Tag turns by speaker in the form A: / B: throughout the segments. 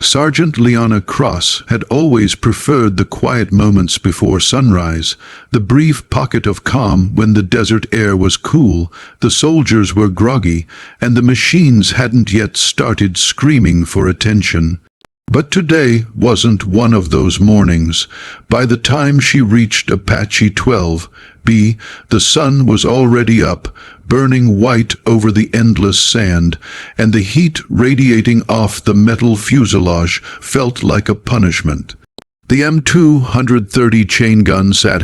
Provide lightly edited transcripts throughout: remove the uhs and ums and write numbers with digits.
A: Sergeant Liana Cross had always preferred the quiet moments before sunrise, the brief pocket of calm when the desert air was cool, the soldiers were groggy, and the machines hadn't yet started screaming for attention. But today wasn't one of those mornings. By the time she reached Apache 12B, the sun was already up, burning white over the endless sand, and the heat radiating off the metal fuselage felt like a punishment. The M230 chain gun sat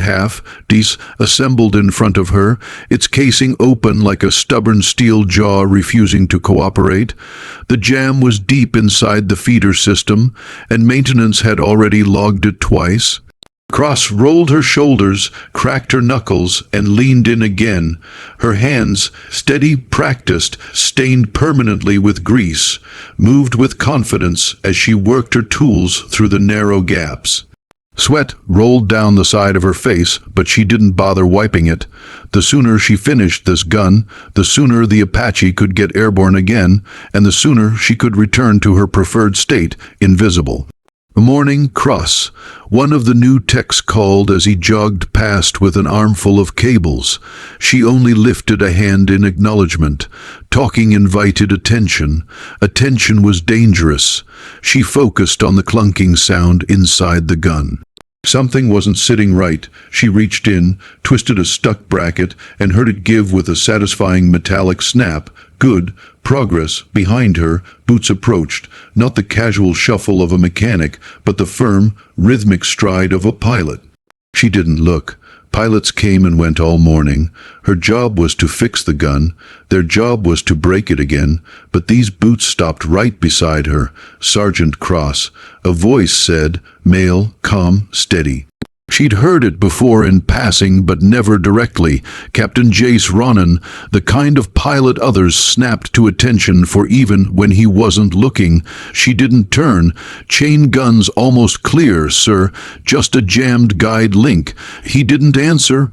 A: assembled in front of her, its casing open like a stubborn steel jaw refusing to cooperate. The jam was deep inside the feeder system, and maintenance had already logged it twice. Cross rolled her shoulders, cracked her knuckles, and leaned in again. Her hands, steady, practiced, stained permanently with grease, moved with confidence as she worked her tools through the narrow gaps. Sweat rolled down the side of her face, but she didn't bother wiping it. The sooner she finished this gun, the sooner the Apache could get airborne again, and the sooner she could return to her preferred state, invisible. Morning, Cross. One of the new techs called as he jogged past with an armful of cables. She only lifted a hand in acknowledgement. Talking invited attention. Attention was dangerous. She focused on the clunking sound inside the gun. Something wasn't sitting right. She reached in, twisted a stuck bracket, and heard it give with a satisfying metallic snap. Good. Progress. Behind her, boots approached, not the casual shuffle of a mechanic, but the firm, rhythmic stride of a pilot. She didn't look. Pilots came and went all morning. Her job was to fix the gun. Their job was to break it again. But these boots stopped right beside her. Sergeant Cross. A voice said, male, calm, steady. She'd heard it before in passing, but never directly. Captain Jace Ronan, the kind of pilot others snapped to attention for even when he wasn't looking. She didn't turn. Chain guns almost clear, sir. Just a jammed guide link. He didn't answer.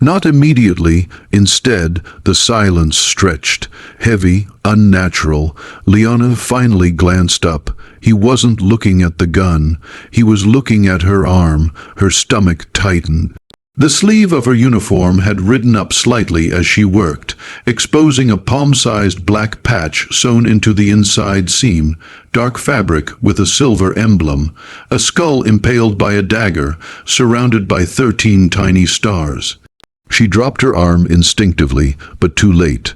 A: Not immediately. Instead, the silence stretched. Heavy, unnatural. Liana finally glanced up. He wasn't looking at the gun. He was looking at her arm. Her stomach tightened. The sleeve of her uniform had ridden up slightly as she worked, exposing a palm-sized black patch sewn into the inside seam, dark fabric with a silver emblem, a skull impaled by a dagger, surrounded by 13 tiny stars. She dropped her arm instinctively, but too late.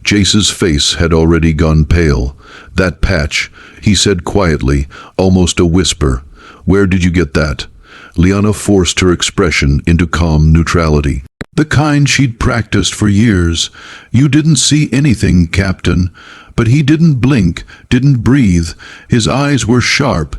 A: Jace's face had already gone pale. That patch, he said quietly, almost a whisper. Where did you get that? Liana forced her expression into calm neutrality. The kind she'd practiced for years. You didn't see anything, Captain. But he didn't blink, didn't breathe. His eyes were sharp.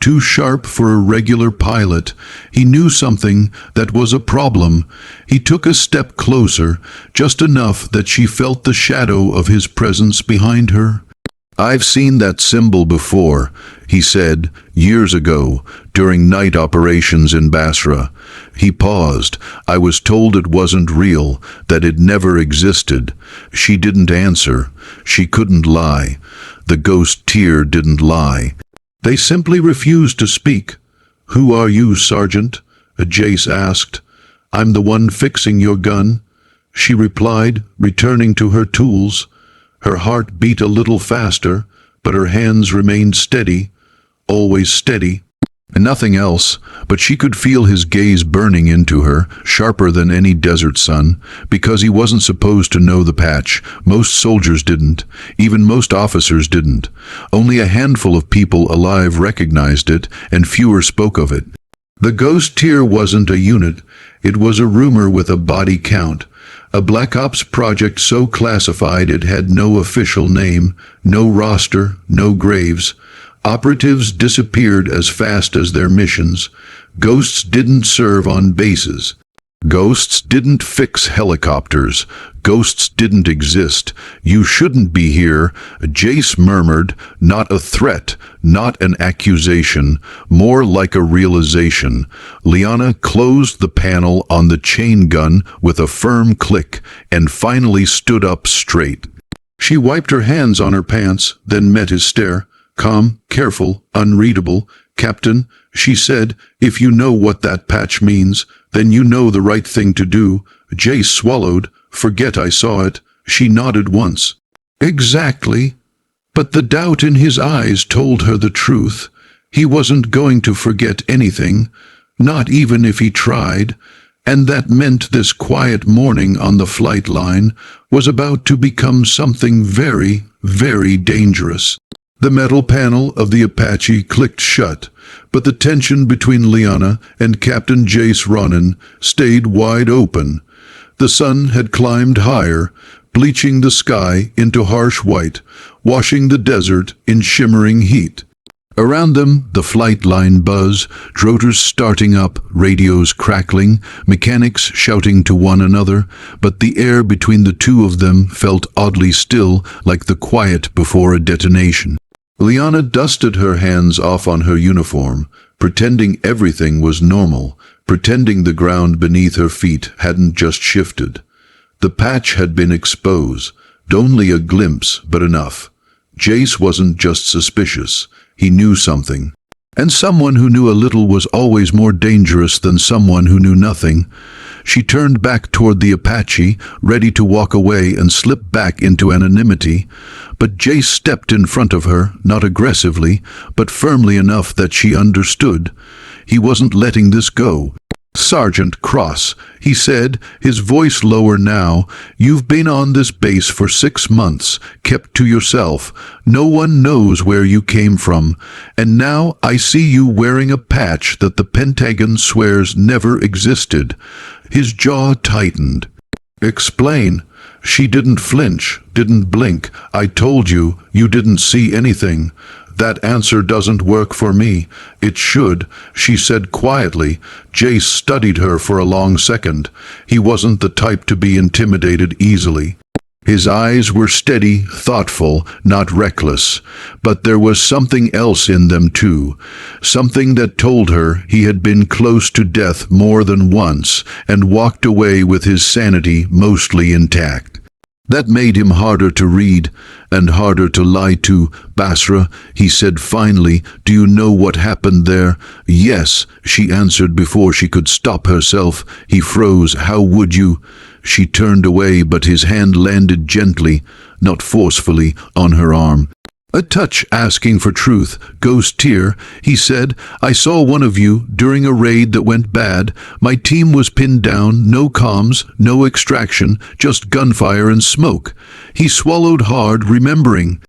A: Too sharp for a regular pilot. He knew something that was a problem. He took a step closer, just enough that she felt the shadow of his presence behind her. I've seen that symbol before, he said, years ago, during night operations in Basra. He paused. I was told it wasn't real, that it never existed. She didn't answer. She couldn't lie. The ghost tear didn't lie. They simply refused to speak. Who are you, Sergeant? Jace asked. I'm the one fixing your gun, she replied, returning to her tools. Her heart beat a little faster, but her hands remained steady, always steady. And nothing else, but she could feel his gaze burning into her, sharper than any desert sun, because he wasn't supposed to know the patch. Most soldiers didn't. Even most officers didn't. Only a handful of people alive recognized it, and fewer spoke of it. The ghost tier wasn't a unit. It was a rumor with a body count. A Black Ops project so classified it had no official name, no roster, no graves. Operatives disappeared as fast as their missions. Ghosts didn't serve on bases. Ghosts didn't fix helicopters. Ghosts didn't exist. You shouldn't be here, Jace murmured, not a threat, not an accusation, more like a realization. Liana closed the panel on the chain gun with a firm click and finally stood up straight. She wiped her hands on her pants, then met his stare. calm, careful, unreadable. "Captain," she said, "if you know what that patch means, then you know the right thing to do." Jace swallowed. "Forget I saw it." She nodded once. "Exactly." But the doubt in his eyes told her the truth. He wasn't going to forget anything, not even if he tried, and that meant this quiet morning on the flight line was about to become something very, very dangerous. The metal panel of the Apache clicked shut, but the tension between Lyanna and Captain Jace Ronan stayed wide open. The sun had climbed higher, bleaching the sky into harsh white, washing the desert in shimmering heat. Around them, the flight line buzzed, rotors starting up, radios crackling, mechanics shouting to one another, but the air between the two of them felt oddly still, like the quiet before a detonation. Lyanna dusted her hands off on her uniform, pretending everything was normal, pretending the ground beneath her feet hadn't just shifted. The patch had been exposed, only a glimpse, but enough. Jace wasn't just suspicious. He knew something. And someone who knew a little was always more dangerous than someone who knew nothing. She turned back toward the Apache, ready to walk away and slip back into anonymity. But Jace stepped in front of her, not aggressively, but firmly enough that she understood. He wasn't letting this go. "Sergeant Cross," he said, his voice lower now, "you've been on this base for 6 months, kept to yourself. No one knows where you came from. And now I see you wearing a patch that the Pentagon swears never existed." His jaw tightened. "Explain." She didn't flinch, didn't blink. "I told you, you didn't see anything." "That answer doesn't work for me." "It should," she said quietly. Jace studied her for a long second. He wasn't the type to be intimidated easily. His eyes were steady, thoughtful, not reckless. But there was something else in them too. Something that told her he had been close to death more than once and walked away with his sanity mostly intact. That made him harder to read and harder to lie to. "Basra," he said finally, "do you know what happened there?" "Yes," she answered before she could stop herself. He froze. "How would you?" She turned away, but his hand landed gently, not forcefully, on her arm. A touch asking for truth. "Ghost Tier," he said, "I saw one of you during a raid that went bad. My team was pinned down, no comms, no extraction, just gunfire and smoke." He swallowed hard, remembering.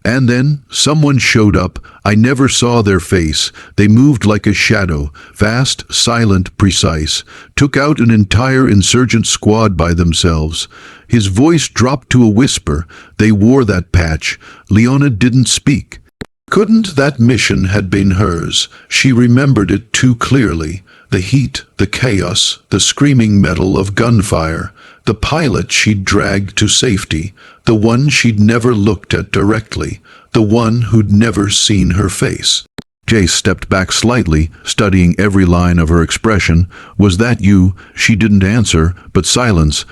A: "And then someone showed up. I never saw their face. They moved like a shadow, fast, silent, precise. Took out an entire insurgent squad by themselves." His voice dropped to a whisper. "They wore that patch." Lyanna didn't speak. Couldn't that mission had been hers? She remembered it too clearly. The heat, the chaos, the screaming metal of gunfire. The pilot she'd dragged to safety. The one she'd never looked at directly. The one who'd never seen her face. Jace stepped back slightly, studying every line of her expression. "Was that you?" She didn't answer, but silence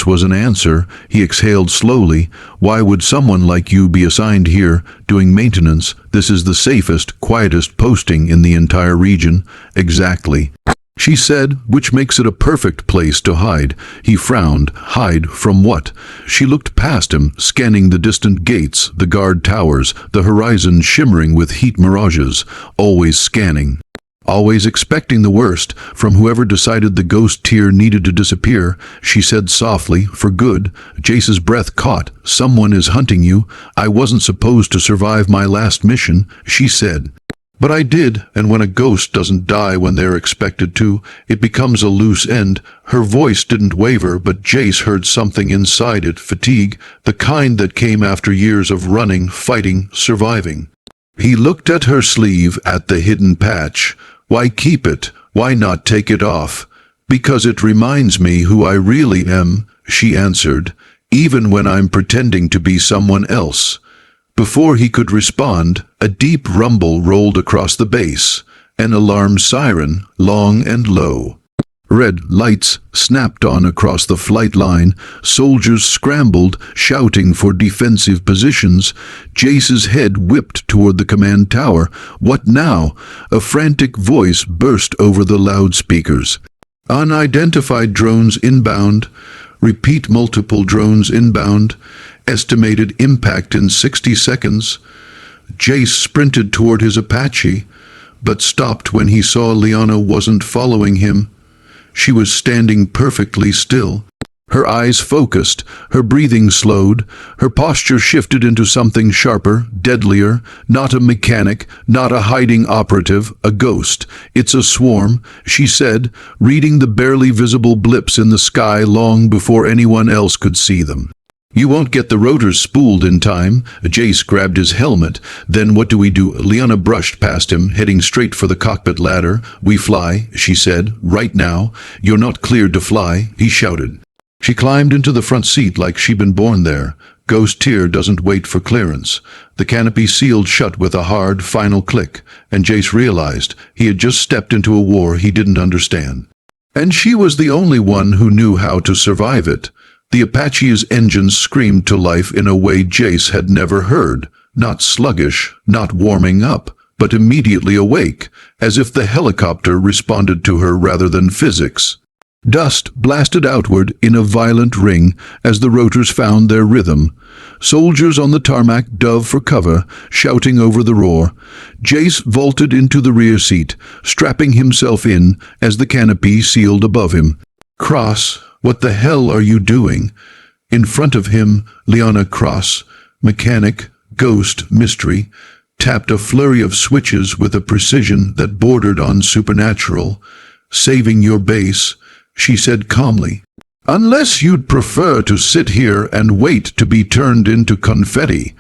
A: was an answer. He exhaled slowly. "Why would someone like you be assigned here, doing maintenance? This is the safest, quietest posting in the entire region." "Exactly," she said, "which makes it a perfect place to hide." He frowned. Hide from what? She looked past him, scanning the distant gates, the guard towers, the horizon shimmering with heat mirages, always scanning. Always expecting the worst, from whoever decided the Ghost Tier needed to disappear. She said softly, "For good." Jace's breath caught. "Someone is hunting you." "I wasn't supposed to survive my last mission," she said. "But I did, and when a ghost doesn't die when they're expected to, it becomes a loose end." Her voice didn't waver, but Jace heard something inside it, fatigue, the kind that came after years of running, fighting, surviving. He looked at her sleeve, at the hidden patch. "Why keep it? Why not take it off?" "Because it reminds me who I really am," she answered, "even when I'm pretending to be someone else." Before he could respond, a deep rumble rolled across the base, an alarm siren, long and low. Red lights snapped on across the flight line. Soldiers scrambled, shouting for defensive positions. Jace's head whipped toward the command tower. What now? A frantic voice burst over the loudspeakers. Unidentified drones inbound. Repeat, multiple drones inbound. Estimated impact in 60 seconds. Jace sprinted toward his Apache, but stopped when he saw Liana wasn't following him. She was standing perfectly still. Her eyes focused, her breathing slowed, her posture shifted into something sharper, deadlier. Not a mechanic, not a hiding operative, a ghost. "It's a swarm," she said, reading the barely visible blips in the sky long before anyone else could see them. "You won't get the rotors spooled in time." Jace grabbed his helmet. "Then what do we do?" Liana brushed past him, heading straight for the cockpit ladder. "We fly," she said. "Right now." "You're not cleared to fly," he shouted. She climbed into the front seat like she'd been born there. Ghost tier doesn't wait for clearance. The canopy sealed shut with a hard, final click, and Jace realized he had just stepped into a war he didn't understand. And she was the only one who knew how to survive it. The Apache's engines screamed to life in a way Jace had never heard. Not sluggish, not warming up, but immediately awake, as if the helicopter responded to her rather than physics. Dust blasted outward in a violent ring as the rotors found their rhythm. Soldiers on the tarmac dove for cover, shouting over the roar. Jace vaulted into the rear seat, strapping himself in as the canopy sealed above him. "Cross, what the hell are you doing?" In front of him, Liana Cross, mechanic, ghost, mystery, tapped a flurry of switches with a precision that bordered on supernatural. "Saving your base," she said calmly. "Unless you'd prefer to sit here and wait to be turned into confetti."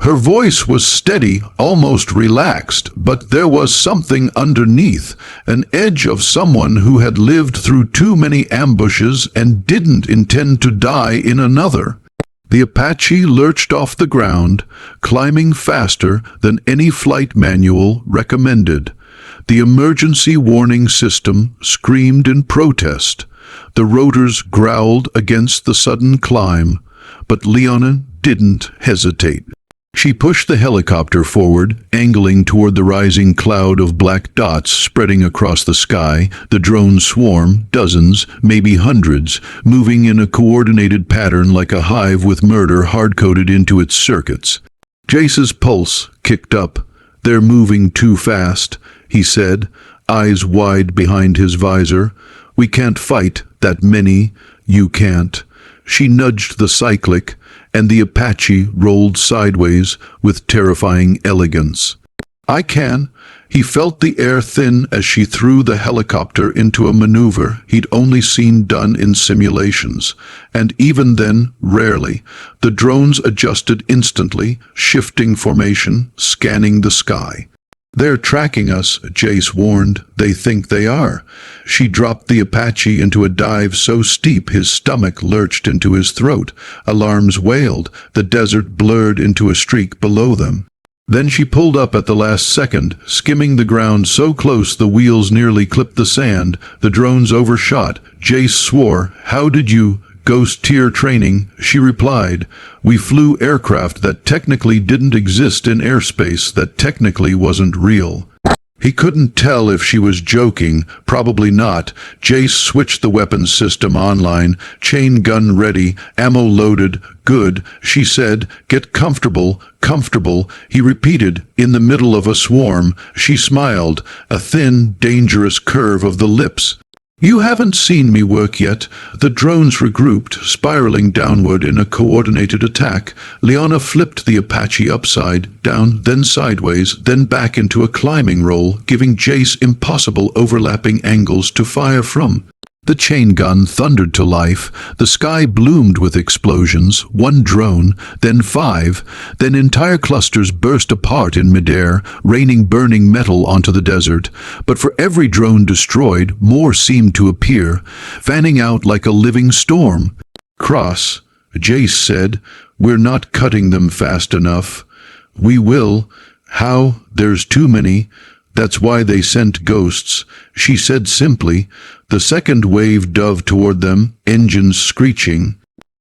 A: Her voice was steady, almost relaxed, but there was something underneath, an edge of someone who had lived through too many ambushes and didn't intend to die in another. The Apache lurched off the ground, climbing faster than any flight manual recommended. The emergency warning system screamed in protest. The rotors growled against the sudden climb, but Liana didn't hesitate. She pushed the helicopter forward, angling toward the rising cloud of black dots spreading across the sky. The drone swarm, dozens, maybe hundreds, moving in a coordinated pattern like a hive with murder hard-coded into its circuits. Jace's pulse kicked up. "They're moving too fast," he said, eyes wide behind his visor. "We can't fight that many. You can't." She nudged the cyclic, and the Apache rolled sideways with terrifying elegance. "I can." He felt the air thin as she threw the helicopter into a maneuver he'd only seen done in simulations. And even then, rarely. The drones adjusted instantly, shifting formation, scanning the sky. "They're tracking us," Jace warned. "They think they are." She dropped the Apache into a dive so steep his stomach lurched into his throat. Alarms wailed. The desert blurred into a streak below them. Then she pulled up at the last second, skimming the ground so close the wheels nearly clipped the sand. The drones overshot. Jace swore. "How did you—" "Ghost tier training," she replied. "We flew aircraft that technically didn't exist in airspace that technically wasn't real." He couldn't tell if she was joking. Probably not. Jace switched the weapons system online. Chain gun ready, ammo loaded. "Good," she said. "Get comfortable, comfortable," he repeated, in the middle of a swarm. She smiled, a thin, dangerous curve of the lips. "You haven't seen me work yet." The drones regrouped, spiraling downward in a coordinated attack. Liana flipped the Apache upside, down, then sideways, then back into a climbing roll, giving Jace impossible overlapping angles to fire from. The chain gun thundered to life. The sky bloomed with explosions, one drone, then 5, then entire clusters burst apart in midair, raining burning metal onto the desert. But for every drone destroyed, more seemed to appear, fanning out like a living storm. "Cross," Jace said, "we're not cutting them fast enough." "We will." "How?" "There's too many. That's why they sent ghosts, she said simply. The second wave dove toward them, engines screeching.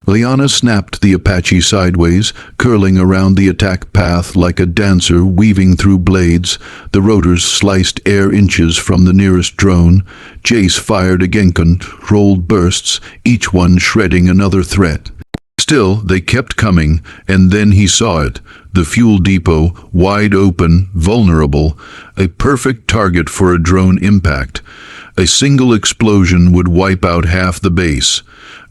A: Liana snapped the Apache sideways, curling around the attack path like a dancer weaving through blades. The rotors sliced air inches from the nearest drone. Jace fired again, controlled bursts, each one shredding another threat. Still, they kept coming, and then he saw it. The fuel depot, wide open, vulnerable, a perfect target for a drone impact. A single explosion would wipe out half the base.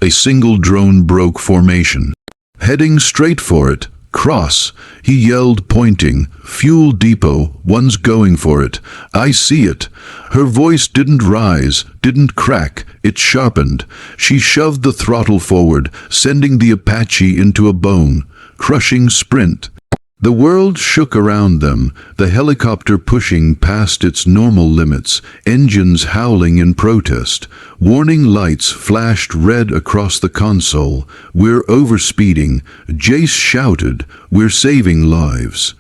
A: A single drone broke formation. Heading straight for it. Cross, he yelled, pointing. Fuel depot, one's going for it. I see it. Her voice didn't rise, didn't crack, it sharpened. She shoved the throttle forward, sending the Apache into a bone-crushing sprint. The world shook around them, the helicopter pushing past its normal limits, engines howling in protest. Warning lights flashed red across the console. We're overspeeding. Jace shouted, we're saving lives.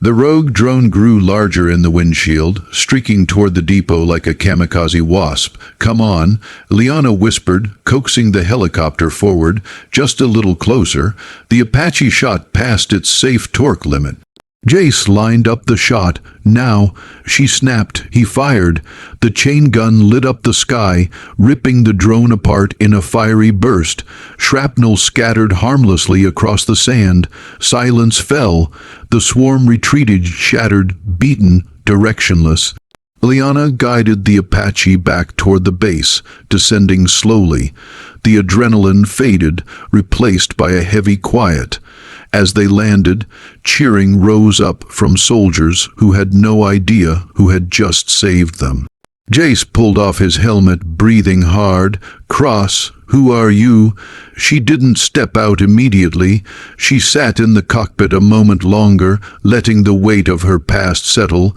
A: The rogue drone grew larger in the windshield, streaking toward the depot like a kamikaze wasp. Come on, Liana whispered, coaxing the helicopter forward, just a little closer. The Apache shot past its safe torque limit. Jace lined up the shot. Now, she snapped. He fired. The chain gun lit up the sky, ripping the drone apart in a fiery burst. Shrapnel scattered harmlessly across the sand. Silence fell. The swarm retreated, shattered, beaten, directionless. Liana guided the Apache back toward the base, descending slowly. The adrenaline faded, replaced by a heavy quiet. As they landed, cheering rose up from soldiers who had no idea who had just saved them. Jace pulled off his helmet, breathing hard. Cross, who are you? She didn't step out immediately. She sat in the cockpit a moment longer, letting the weight of her past settle.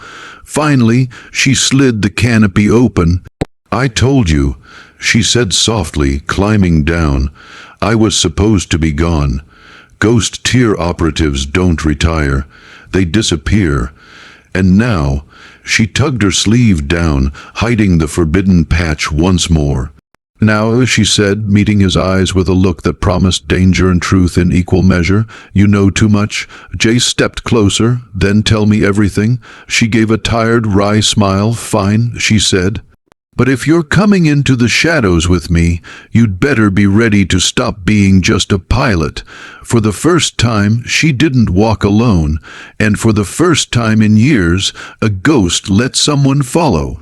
A: Finally, she slid the canopy open. I told you, she said softly, climbing down. I was supposed to be gone. Ghost tier operatives don't retire. They disappear. And now, she tugged her sleeve down, hiding the forbidden patch once more. Now, she said, meeting his eyes with a look that promised danger and truth in equal measure, you know too much. Jace stepped closer. Then tell me everything. She gave a tired, wry smile. Fine, she said. But if you're coming into the shadows with me, you'd better be ready to stop being just a pilot. For the first time, she didn't walk alone, and for the first time in years, a ghost let someone follow.